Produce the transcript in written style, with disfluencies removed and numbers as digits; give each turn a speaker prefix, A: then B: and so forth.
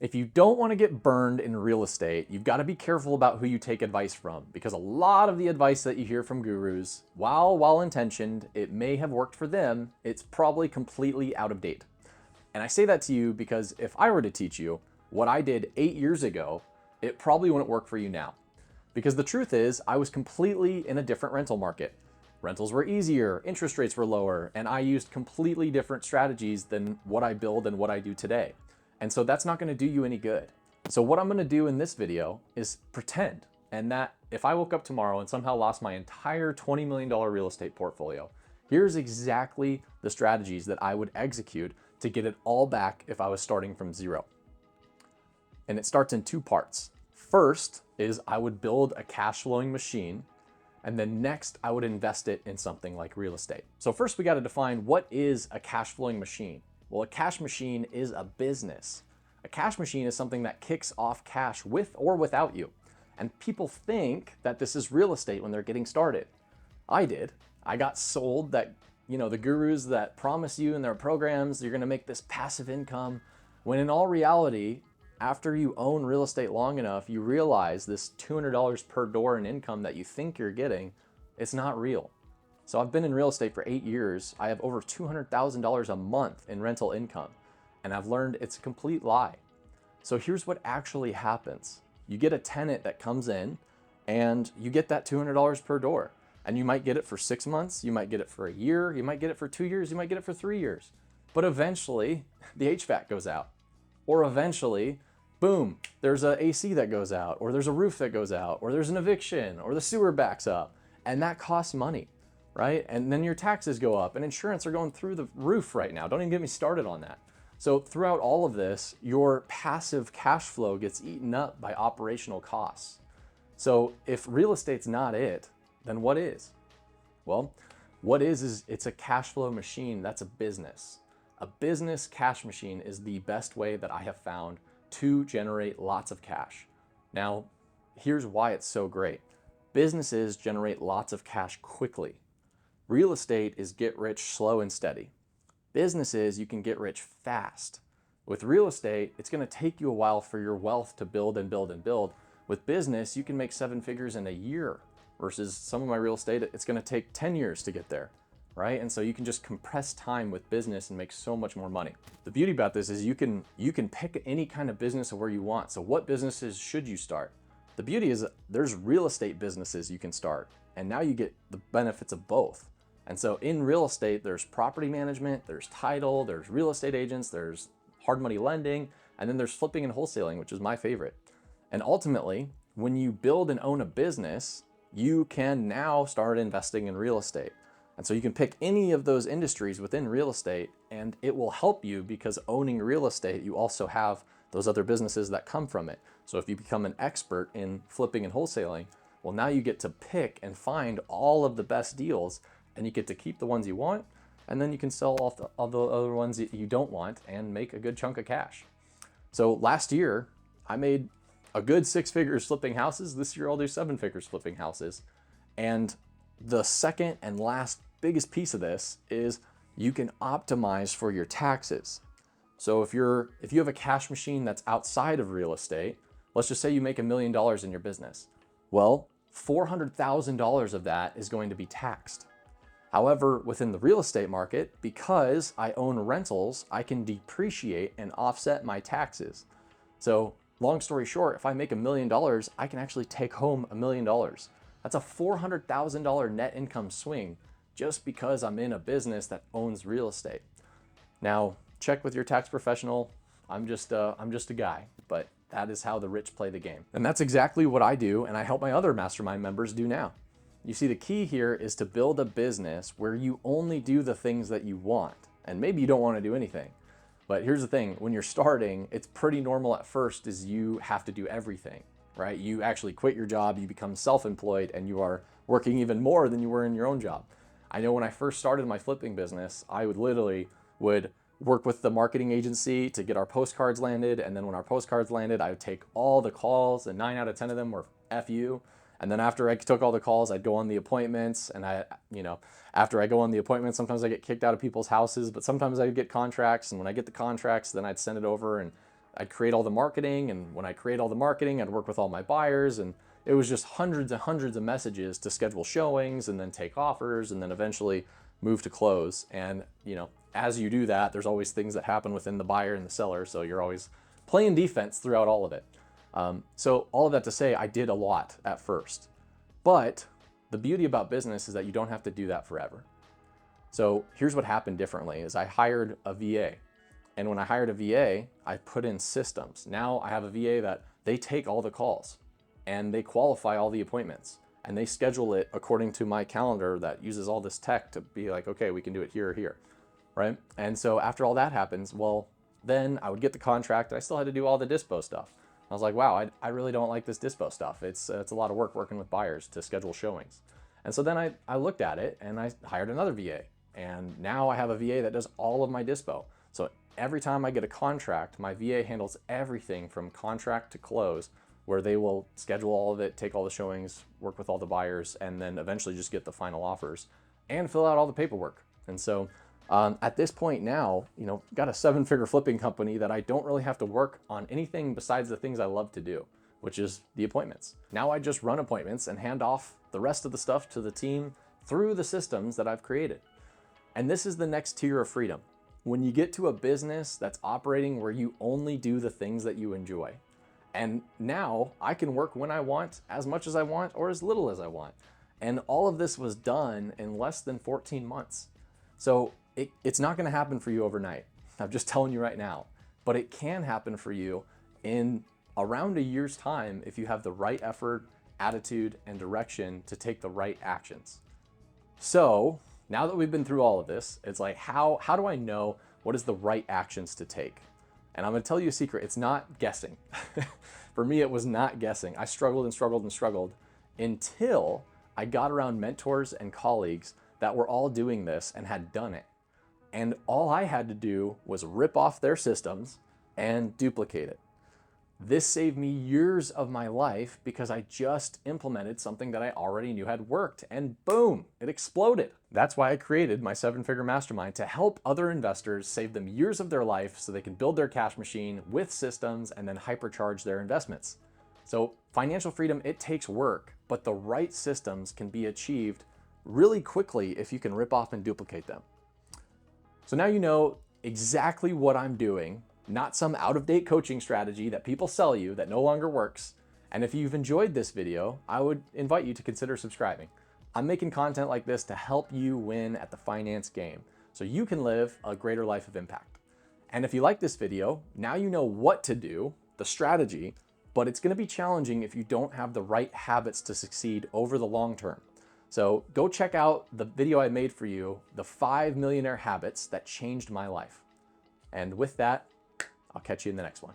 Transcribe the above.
A: If you don't want to get burned in real estate, you've got to be careful about who you take advice from, because a lot of the advice that you hear from gurus, while well-intentioned, it may have worked for them, it's probably completely out of date. And I say that to you because if I were to teach you what I did 8 years ago, it probably wouldn't work for you now. Because the truth is, I was completely in a different rental market. Rentals were easier, interest rates were lower, and I used completely different strategies than what I build and what I do today. And so that's not going to do you any good. So what I'm going to do in this video is pretend, and that if I woke up tomorrow and somehow lost my entire $20 million real estate portfolio, here's exactly the strategies that I would execute to get it all back if I was starting from zero. And it starts in two parts. First is I would build a cash flowing machine, and then next I would invest it in something like real estate. So first we got to define, what is a cash flowing machine? Well, a cash machine is a business. A cash machine is something that kicks off cash with or without you. And people think that this is real estate when they're getting started. I did. I got sold that, the gurus that promise you in their programs, you're going to make this passive income, when in all reality, after you own real estate long enough, you realize this $200 per door in income that you think you're getting, it's not real. So I've been in real estate for 8 years. I have over $200,000 a month in rental income, and I've learned it's a complete lie. So here's what actually happens. You get a tenant that comes in and you get that $200 per door, and you might get it for 6 months, you might get it for a year, you might get it for 2 years, you might get it for 3 years. But eventually the HVAC goes out, or eventually, boom, there's an AC that goes out, or there's a roof that goes out, or there's an eviction, or the sewer backs up, and that costs money. Right? And then your taxes go up, and insurance are going through the roof right now. Don't even get me started on that. So throughout all of this, your passive cash flow gets eaten up by operational costs. So if real estate's not it, then what is? Well, what is it's a cash flow machine. That's a business. A business cash machine is the best way that I have found to generate lots of cash. Now, here's why it's so great. Businesses generate lots of cash quickly. Real estate is get rich slow and steady. Businesses, you can get rich fast. With real estate, it's going to take you a while for your wealth to build and build and build. With business, you can make 7 figures in a year, versus some of my real estate, it's going to take 10 years to get there, right? And so you can just compress time with business and make so much more money. The beauty about this is you can pick any kind of business where you want. So what businesses should you start? The beauty is there's real estate businesses you can start, and now you get the benefits of both. And so in real estate, there's property management, there's title, there's real estate agents, there's hard money lending, and then there's flipping and wholesaling, which is my favorite. And ultimately, when you build and own a business, you can now start investing in real estate. And so you can pick any of those industries within real estate, and it will help you, because owning real estate, you also have those other businesses that come from it. So if you become an expert in flipping and wholesaling, well, now you get to pick and find all of the best deals, and you get to keep the ones you want, and then you can sell off all the other ones that you don't want and make a good chunk of cash. So last year, I made a good 6 figures flipping houses. This year, I'll do 7 figures flipping houses. And the second and last biggest piece of this is you can optimize for your taxes. So if you have a cash machine that's outside of real estate, let's just say you make $1 million in your business. Well, $400,000 of that is going to be taxed. However, within the real estate market, because I own rentals, I can depreciate and offset my taxes. So long story short, if I make $1 million, I can actually take home $1 million. That's a $400,000 net income swing just because I'm in a business that owns real estate. Now, check with your tax professional. I'm just a guy, but that is how the rich play the game. And that's exactly what I do, and I help my other mastermind members do now. You see, the key here is to build a business where you only do the things that you want. And maybe you don't want to do anything. But here's the thing, when you're starting, it's pretty normal at first is you have to do everything, right? You actually quit your job, you become self-employed, and you are working even more than you were in your own job. I know when I first started my flipping business, I would work with the marketing agency to get our postcards landed. And then when our postcards landed, I would take all the calls, and 9 out of 10 of them were F you. And then after I took all the calls, I'd go on the appointments, and after I go on the appointments, sometimes I get kicked out of people's houses, but sometimes I get contracts, and when I get the contracts, then I'd send it over, and I'd create all the marketing, and when I create all the marketing, I'd work with all my buyers, and it was just hundreds and hundreds of messages to schedule showings and then take offers and then eventually move to close. And as you do that, there's always things that happen within the buyer and the seller, so you're always playing defense throughout all of it. So all of that to say, I did a lot at first, but the beauty about business is that you don't have to do that forever. So here's what happened differently is I hired a VA. And when I hired a VA, I put in systems. Now I have a VA that they take all the calls and they qualify all the appointments and they schedule it according to my calendar that uses all this tech to be like, okay, we can do it here or here, right? And so after all that happens, well, then I would get the contract and I still had to do all the dispo stuff. I was like, wow, I really don't like this dispo stuff. It's a lot of work working with buyers to schedule showings. And so then I looked at it and I hired another VA. And now I have a VA that does all of my dispo. So every time I get a contract, my VA handles everything from contract to close, where they will schedule all of it, take all the showings, work with all the buyers, and then eventually just get the final offers and fill out all the paperwork. And so at this point now, got a 7-figure flipping company that I don't really have to work on anything besides the things I love to do, which is the appointments. Now I just run appointments and hand off the rest of the stuff to the team through the systems that I've created. And this is the next tier of freedom. When you get to a business that's operating where you only do the things that you enjoy. And now I can work when I want, as much as I want, or as little as I want. And all of this was done in less than 14 months. So it's not gonna happen for you overnight. I'm just telling you right now, but it can happen for you in around a year's time if you have the right effort, attitude, and direction to take the right actions. So now that we've been through all of this, it's like, how do I know what is the right actions to take? And I'm gonna tell you a secret, it's not guessing. For me, it was not guessing. I struggled and struggled and struggled until I got around mentors and colleagues that were all doing this and had done it. And all I had to do was rip off their systems and duplicate it. This saved me years of my life because I just implemented something that I already knew had worked, and boom, it exploded. That's why I created my 7-figure mastermind, to help other investors save them years of their life so they can build their cash machine with systems and then hypercharge their investments. So financial freedom, it takes work, but the right systems can be achieved really quickly if you can rip off and duplicate them. So now you know exactly what I'm doing, not some out-of-date coaching strategy that people sell you that no longer works. And if you've enjoyed this video, I would invite you to consider subscribing. I'm making content like this to help you win at the finance game so you can live a greater life of impact. And if you like this video, now you know what to do, the strategy, but it's gonna be challenging if you don't have the right habits to succeed over the long term. So go check out the video I made for you, the 5 millionaire habits that changed my life. And with that, I'll catch you in the next one.